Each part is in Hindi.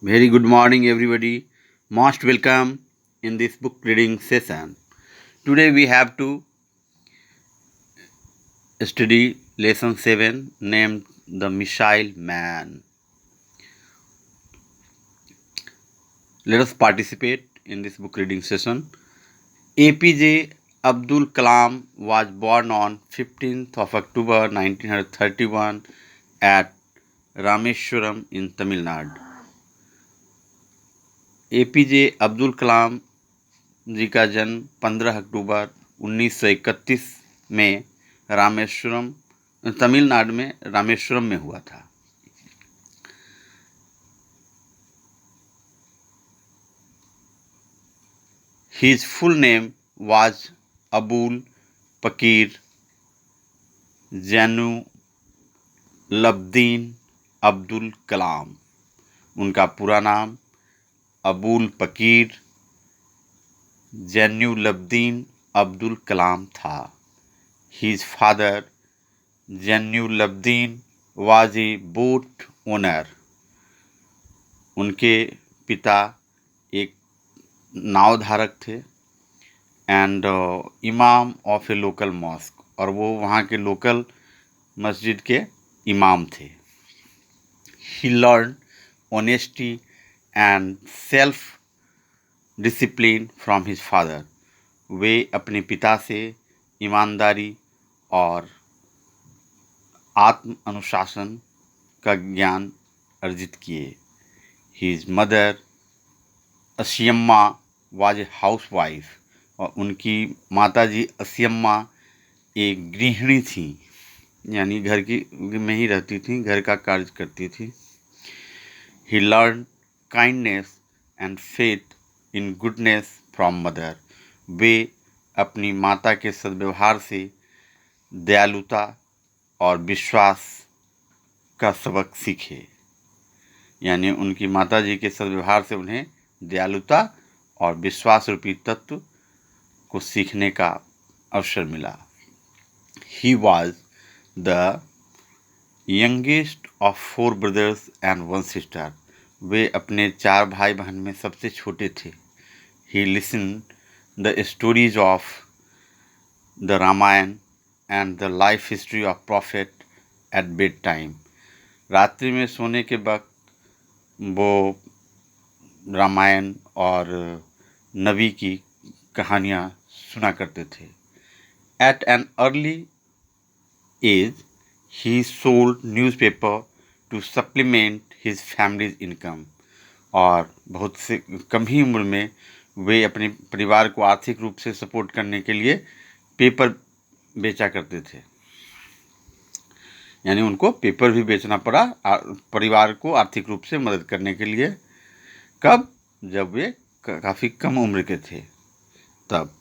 Very good morning, everybody. Most welcome in this book reading session. Today we have to study lesson 7 named The Missile Man. Let us participate in this book reading session. APJ Abdul Kalam was born on 15th of October 1931 at Rameshwaram in Tamil Nadu. APJ Abdul Kalam जी का जन्म 15 अक्टूबर 1931 में रामेश्वरम तमिलनाडु में रामेश्वरम में हुआ था। His full name was Abul Pakir Jainulabdeen Abdul Kalam. उनका पूरा नाम अबुल पकीर जैनुलब्दीन अब्दुल कलाम था। His father Jainulabdeen was a boat owner. उनके पिता एक नावधारक थे एंड इमाम ऑफ ए लोकल मॉस्क, और वो वहाँ के लोकल मस्जिद के इमाम थे। He learn honesty and self discipline from his father. वे अपने पिता से ईमानदारी और आत्म अनुशासन का ज्ञान अर्जित किए। His mother Ashiamma was a house wife, और उनकी माताजी असियम्मा एक गृहिणी थी, यानी घर की में ही रहती थी, घर का कार्य करती थी। He learn kindness and faith in goodness from mother. वे अपनी माता के सद्व्यवहार से दयालुता और विश्वास का सबक सीखे, यानी उनकी माताजी के सद्व्यवहार से उन्हें दयालुता और विश्वास रूपी तत्व को सीखने का अवसर मिला। He was the youngest of 4 brothers and 1 sister. वे अपने 4 भाई बहन में सबसे छोटे थे। He listen the stories of the Ramayana and the life history of prophet at bed time. रात्रि में सोने के वक्त वो रामायण और नबी की कहानियाँ सुना करते थे। एट एन अर्ली एज ही sold newspaper to supplement his family's income. और बहुत से कम ही उम्र में वे अपने परिवार को आर्थिक रूप से सपोर्ट करने के लिए पेपर बेचा करते थे, यानी उनको पेपर भी बेचना पड़ा परिवार को आर्थिक रूप से मदद करने के लिए। कब? जब वे काफ़ी कम उम्र के थे तब।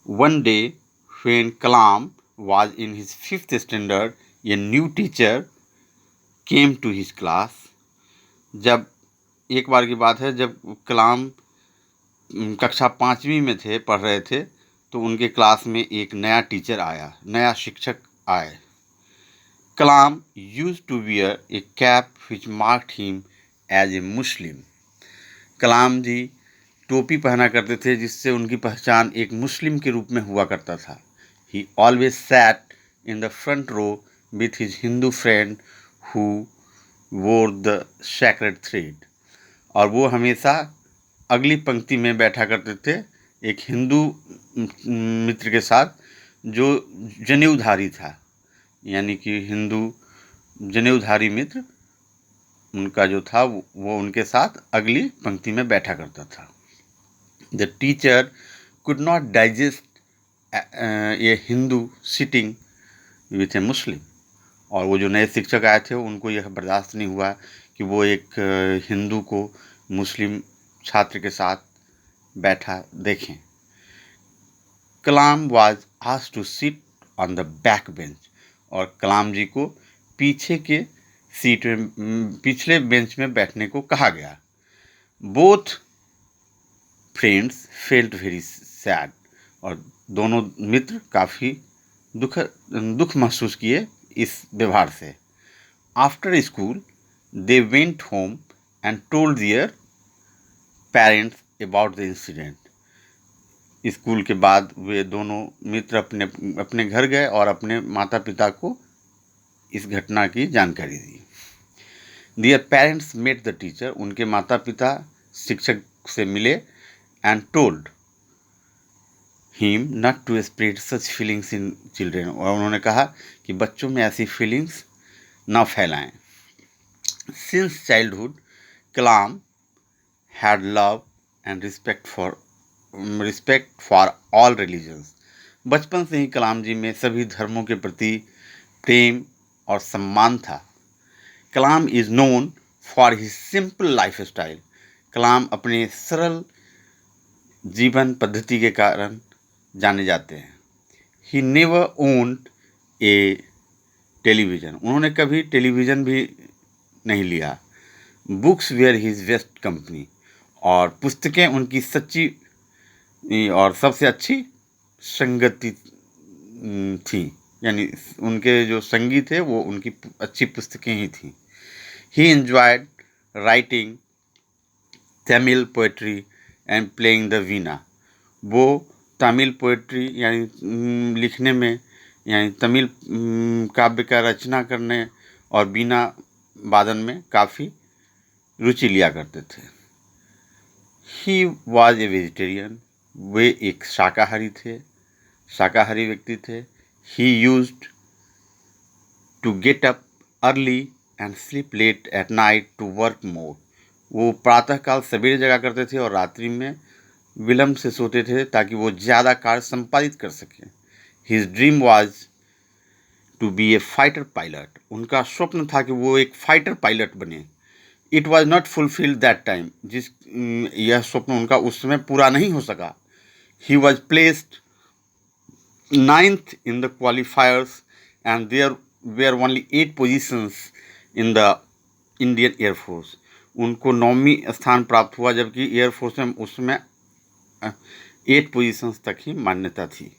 One day when Kalam was in his 5th standard, a new teacher came to his class. जब एक बार की बात है, जब कलाम कक्षा 5वीं में थे, पढ़ रहे थे, तो उनके क्लास में एक नया टीचर आया, नया शिक्षक आए। Kalam used to wear a cap which marked him as a Muslim. Kalam ji टोपी पहना करते थे जिससे उनकी पहचान एक मुस्लिम के रूप में हुआ करता था। He always sat in the front row with his Hindu friend who wore the sacred thread. और वो हमेशा अगली पंक्ति में बैठा करते थे एक हिंदू मित्र के साथ जो जनेऊधारी था, यानी कि हिंदू जनेऊधारी मित्र उनका जो था वो उनके साथ अगली पंक्ति में बैठा करता था। The teacher could not digest a Hindu sitting with a Muslim. और वो जो नए शिक्षक आए थे उनको यह बर्दाश्त नहीं हुआ कि वो एक हिंदू को मुस्लिम छात्र के साथ बैठा देखें। Kalam was asked to sit on the back bench, और कलाम जी को पीछे के सीट में, पिछले बेंच में बैठने को कहा गया। Both friends felt very sad, और दोनों मित्र काफ़ी दुख महसूस किए इस व्यवहार से। After school they went home and told their parents about the incident. School के बाद वे दोनों मित्र अपने अपने घर गए और अपने माता पिता को इस घटना की जानकारी दी. Their parents met the teacher. उनके माता पिता शिक्षक से मिले and told him not to spread such feelings in children. और उन्होंने कहा कि बच्चों में ऐसी फीलिंग्स ना फैलाएं. Since childhood, Kalam had love and respect for all religions. बचपन से ही कलाम जी में सभी धर्मों के प्रति प्रेम और सम्मान था. Kalam is known for his simple life style. Kalam अपने सरल जीवन पद्धति के कारण जाने जाते हैं. He never owned a television. उन्होंने कभी टेलीविज़न भी नहीं लिया. Books were his best company. और पुस्तकें उनकी सच्ची और सबसे अच्छी संगति थी. यानी उनके जो संगी थे वो उनकी अच्छी पुस्तकें ही थी. He enjoyed writing Tamil poetry and playing the veena. वो तमिल पोएट्री यानी लिखने में, यानी तमिल काव्य का रचना करने और वीणा वादन में काफ़ी रुचि लिया करते थे. He was a vegetarian. वे एक शाकाहारी व्यक्ति थे. He used to get up early and sleep late at night to work more. वो प्रातःकाल सवेरे जगा करते थे और रात्रि में विलम्ब से सोते थे ताकि वो ज़्यादा कार्य संपादित कर सकें. His dream was to be a fighter pilot. उनका स्वप्न था कि वो एक फाइटर पायलट बने. It was not fulfilled that time. यह स्वप्न उनका उस समय पूरा नहीं हो सका. He was placed 9th in the qualifiers and there were only 8 positions in the Indian Air Force. उनको 9वीं स्थान प्राप्त हुआ जबकि एयरफोर्स में उस समय 8 पोजीशंस तक ही मान्यता थी.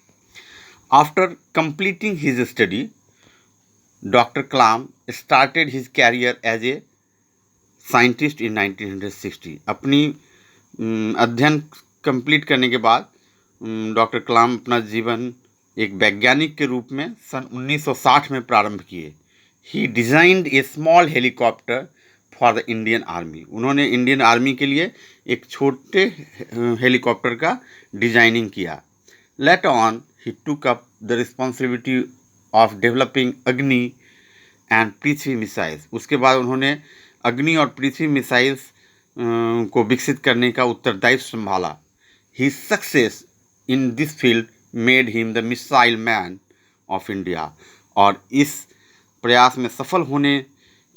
After completing his study, doctor Kalam started his career as a scientist in 1960. अपनी अध्ययन कंप्लीट करने के बाद डॉक्टर कलाम अपना जीवन एक वैज्ञानिक के रूप में सन 1960 में प्रारंभ किए. He designed a small helicopter for the Indian army. उन्होंने इंडियन आर्मी के लिए एक छोटे हेलीकॉप्टर का डिजाइनिंग किया. Later on he took up the responsibility of developing Agni and Prithvi missiles. उसके बाद उन्होंने अग्नि और पृथ्वी मिसाइल्स को विकसित करने का उत्तरदायित्व संभाला. He success in this field made him the missile man of India. और इस प्रयास में सफल होने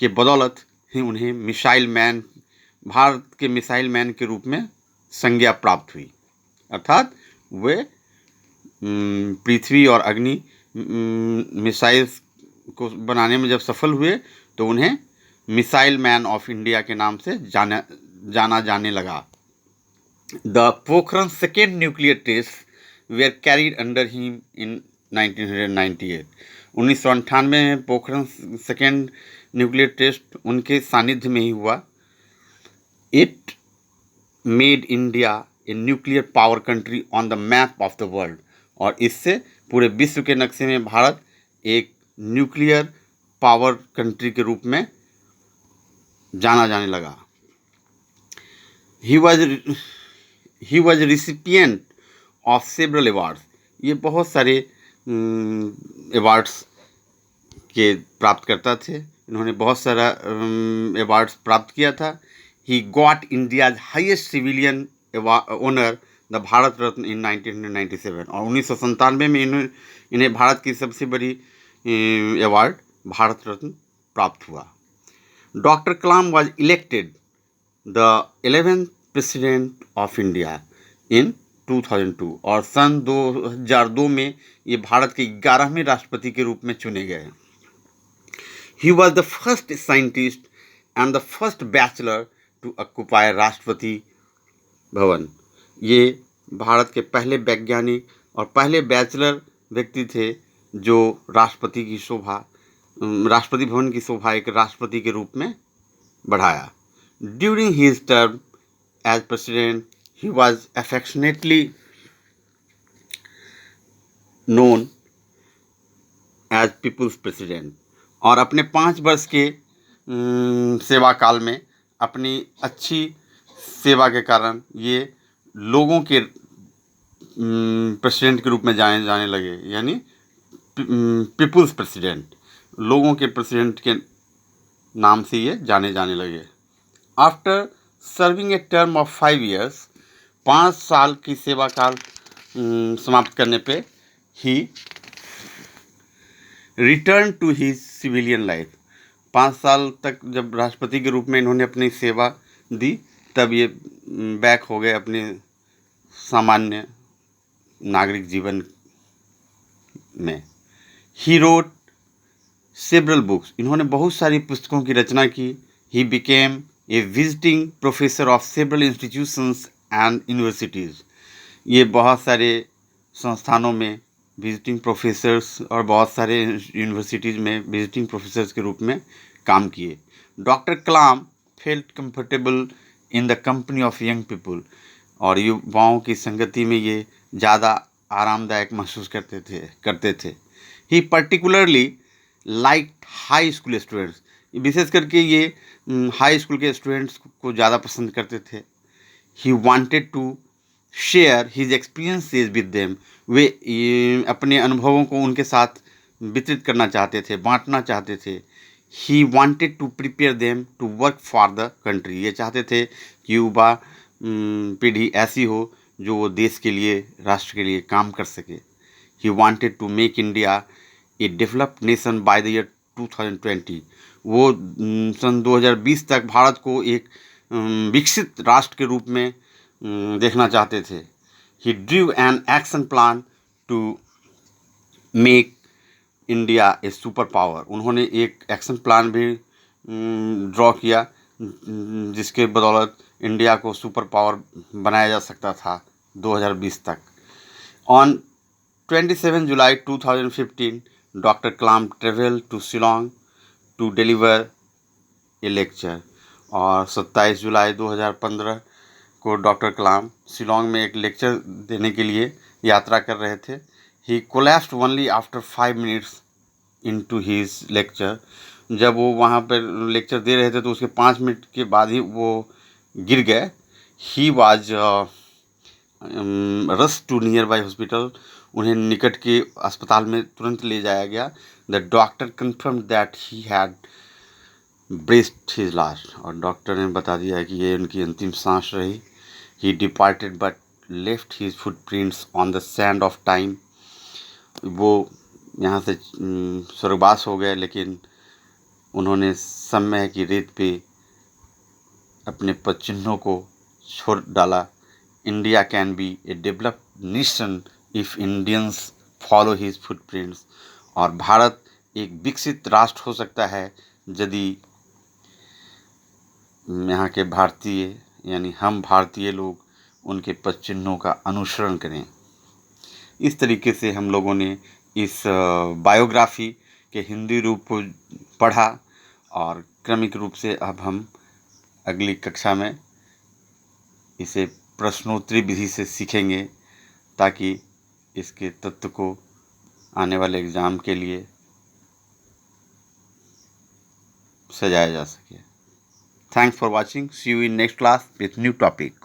के बदौलत ही उन्हें मिसाइल मैन, भारत के मिसाइल मैन के रूप में संज्ञा प्राप्त हुई. अर्थात वे पृथ्वी और अग्नि मिसाइल्स को बनाने में जब सफल हुए तो उन्हें मिसाइल मैन ऑफ इंडिया के नाम से जाना जाने लगा. The Pokhran second nuclear test were carried under him in 1998. 1998 में पोखरण सेकेंड न्यूक्लियर टेस्ट उनके सानिध्य में ही हुआ. It made India a nuclear power country on the map of the world. और इससे पूरे विश्व के नक्शे में भारत एक न्यूक्लियर पावर कंट्री के रूप में जाना जाने लगा. He was recipient of several awards. ये बहुत सारे अवार्ड्स के प्राप्त करता थे. इन्होंने बहुत सारा अवार्ड्स प्राप्त किया था. He got India's highest civilian honour the Bharat Ratna in 1997. और 1997 में इन्हें भारत की सबसे बड़ी अवार्ड भारत रत्न प्राप्त हुआ. Doctor Kalam was elected the 11th president of India in 2002. और सन 2002 में ये भारत के 11वें राष्ट्रपति के रूप में चुने गए. He was the first scientist and the first bachelor to occupy Rashtrapati Bhavan. ये भारत के पहले वैज्ञानिक और पहले बैचलर व्यक्ति थे जो राष्ट्रपति भवन की शोभा एक राष्ट्रपति के रूप में बढ़ाया. During his term as president, he was affectionately known as people's president. और अपने 5 वर्ष के सेवा काल में अपनी अच्छी सेवा के कारण ये लोगों के प्रेसिडेंट के रूप में जाने जाने लगे, यानी पीपुल्स प्रेसिडेंट, लोगों के प्रेसिडेंट के नाम से ये जाने जाने लगे। After serving a term of 5 years, 5 साल की सेवा काल समाप्त करने पे he return to his civilian life. 5 साल तक जब राष्ट्रपति के रूप में इन्होंने अपनी सेवा दी, तब ये बैक हो गए अपने सामान्य नागरिक जीवन में। ही रोट सेवरल बुक्स, इन्होंने बहुत सारी पुस्तकों की रचना की। He became a visiting professor of several institutions and universities, ये बहुत सारे संस्थानों में विजिटिंग प्रोफेसर्स और बहुत सारे यूनिवर्सिटीज़ में विजिटिंग प्रोफेसर्स के रूप में काम किए। Doctor Kalam felt comfortable in the company of young people, और युवाओं की संगति में ये ज़्यादा आरामदायक महसूस करते थे। He particularly like high school students, विशेष करके ये हाई स्कूल के स्टूडेंट्स को ज़्यादा पसंद करते थे। He wanted to share his experiences with them, वे अपने अनुभवों को उनके साथ वितरित करना चाहते थे, बांटना चाहते थे। He wanted to prepare them to work for the country, ये चाहते थे कि युवा पीढ़ी ऐसी हो जो वो देश के लिए, राष्ट्र के लिए काम कर सके। He wanted to make India a developed nation by the year 2020, वो सन 2020 तक भारत को एक विकसित राष्ट्र के रूप में देखना चाहते थे। He drew an action plan to make India a super power, उन्होंने एक एक्शन प्लान भी ड्रॉ किया जिसके बदौलत इंडिया को सुपर पावर बनाया जा सकता था 2020 तक। On 27 July 2015, doctor Kalam travel to Shillong to deliver a lecture, और 27 जुलाई 2015 को डॉक्टर कलाम शिलोंग में एक लेक्चर देने के लिए यात्रा कर रहे थे। He collapsed only after 5 minutes into his lecture, जब वो वहाँ पर लेक्चर दे रहे थे तो उसके 5 मिनट के बाद ही वो गिर गए। He was rush to nearby hospital, उन्हें निकट के अस्पताल में तुरंत ले जाया गया। The doctor confirm that he had breathed his last, और डॉक्टर ने बता दिया है कि ये उनकी अंतिम सांस रही। He departed but left his footprints on the sand of time, वो यहाँ से स्वर्गवास हो गए, लेकिन उन्होंने समय की रेत पे अपने पदचिन्हों को छोड़ डाला। India can be A developed nation if Indians follow his footprints, और भारत एक विकसित राष्ट्र हो सकता है यदि यहाँ के भारतीय, यानी हम भारतीय लोग, उनके पदचिन्हों का अनुसरण करें। इस तरीके से हम लोगों ने इस बायोग्राफी के हिंदी रूप को पढ़ा, और क्रमिक रूप से अब हम अगली कक्षा में इसे प्रश्नोत्तरी विधि से सीखेंगे, ताकि इसके तत्व को आने वाले एग्ज़ाम के लिए सजाया जा सके। Thanks for watching. See you in next class with new topic.